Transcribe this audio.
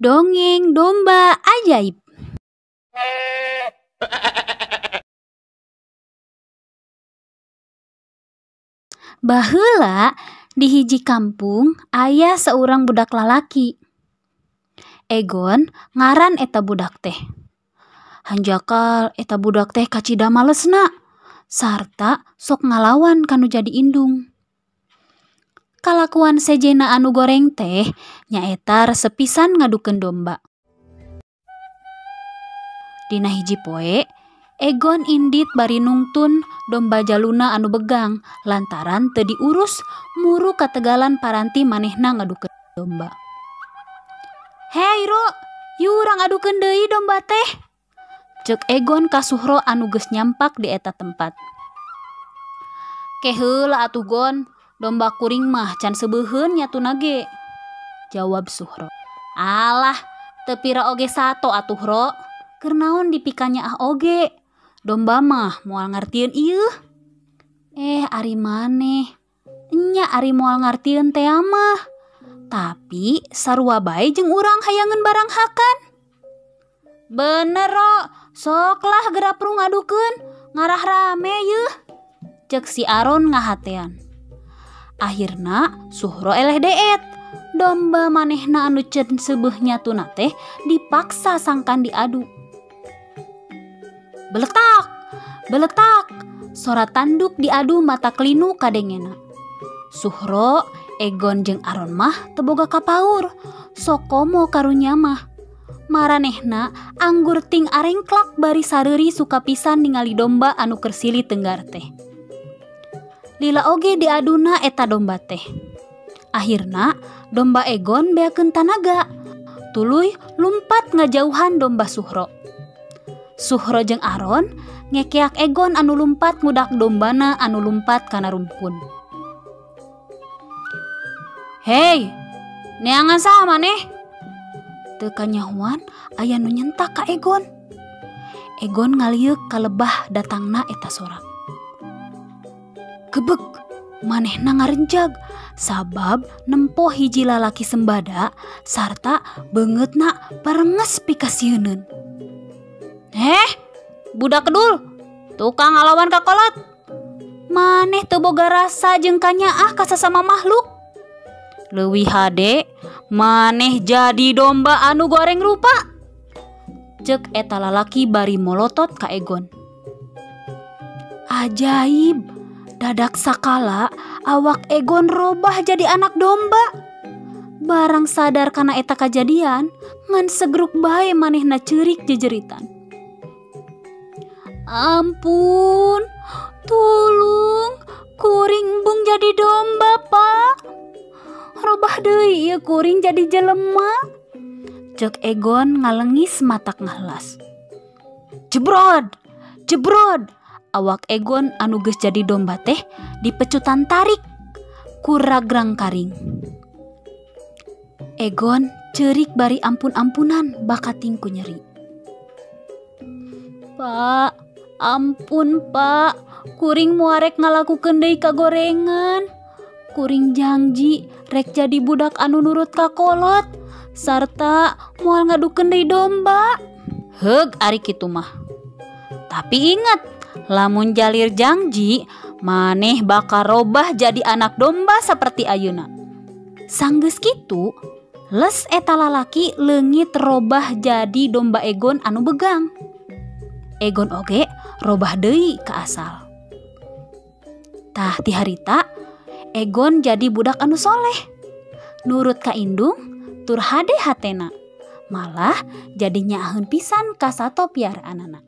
Dongeng Domba Ajaib. Baheula di hiji kampung aya seorang budak lalaki. Egon ngaran eta budak teh. Hanjakal eta budak teh kacida malesna sarta sok ngalawan kanu jadi indung. Kalakuan sejena anu goreng teh nyaeta resep pisan ngadukeun domba. Dina hiji poe, Egon indit bari nungtun domba jaluna anu begang lantaran teu diurus muru kategalan paranti manehna ngadukeun domba. "Hei Ro, yu urang adukeun deui domba teh," ceuk Egon ka Suhro anu geus nyampak di eta tempat. "Ke heula atuh Gon, domba kuring mah can sebeuheun nyatuna ge," jawab Suhro. "Alah, teu pira oge sato atuh Ro, keur naon dipikanya oge. Domba mah moal ngartieun ieu." Ari maneh, nya ari moal ngartieun teh mah. Tapi sarua bae jeung urang hayangeun barang hakan. "Bener Ro, soklah geraprung ngadukeun, ngarah rame yeuh," ceuk si Aron ngahatean. Akhirna Suhro eleh deet. Domba manehna anu ceun sebeuh nyatuna teh dipaksa sangkan diadu. Beletak, beletak, sora tanduk diadu mata kelinu kadengena. Suhro, Egon jeung Aron mah teu boga kapaur, sok komo karunya mah. Maranehna anggur ting arengklak bari sareuri suka pisan ningali domba anu keur silih teunggar teh. Lila oge diaduna eta domba teh. Akhirna domba Egon beakeun tanaga, tuluy lumpat ngajauhan domba Suhro. Suhro jeung Aron ngekeak Egon anu lumpat ngudak dombana anu lumpat kana rumpun. "Hei, neangan saha maneh?" Teu kanyahoan aya nu nyentak ka Egon. Egon ngaliuk ka lebah datangna eta sora. Gebeg, manehna ngarenjag sabab nempo hiji lalaki sembada sarta beungeutna parenges pikasieunun. Budak kedul, tukang ngalawan ka kolot. Maneh teu boga rasa jeung kanyaah ka sasama makhluk. Leuwih hade maneh jadi domba anu goreng rupa, ceuk eta lalaki bari molotot ka Egon. Ajaib, dadak sakala awak Egon robah jadi anak domba. Barang sadar kana eta kajadian, ngan segruk bae manehna ceurik jejeritan. "Ampun, tulung, kuring embung jadi domba, Pak. Robah deui ieu kuring jadi jelema," ceuk Egon ngalengis matak ngahlas. Jebrod, jebrod, awak Egon anu geus jadi domba teh dipecutan tarik ku ragrang karing. Egon ceurik bari ampun-ampunan bakating ku nyeri. "Pak, ampun Pak, kuring moarek ngalakukeun deui kagorengan. Kuring janji rek jadi budak anu nurut ka kolot sarta moal ngadukeun deui domba." "Heug ari kitu mah. Tapi ingat, lamun jalir janji, maneh bakal robah jadi anak domba saperti ayeuna." Sanggeus kitu, les eta lalaki leungit robah jadi domba Egon anu begang. Egon oge robah deui ka asal. Tah ti harita Egon jadi budak anu soleh, nurut ka indung, tur hade hatena, malah jadi nyaaheun pisan ka sato piaraanana.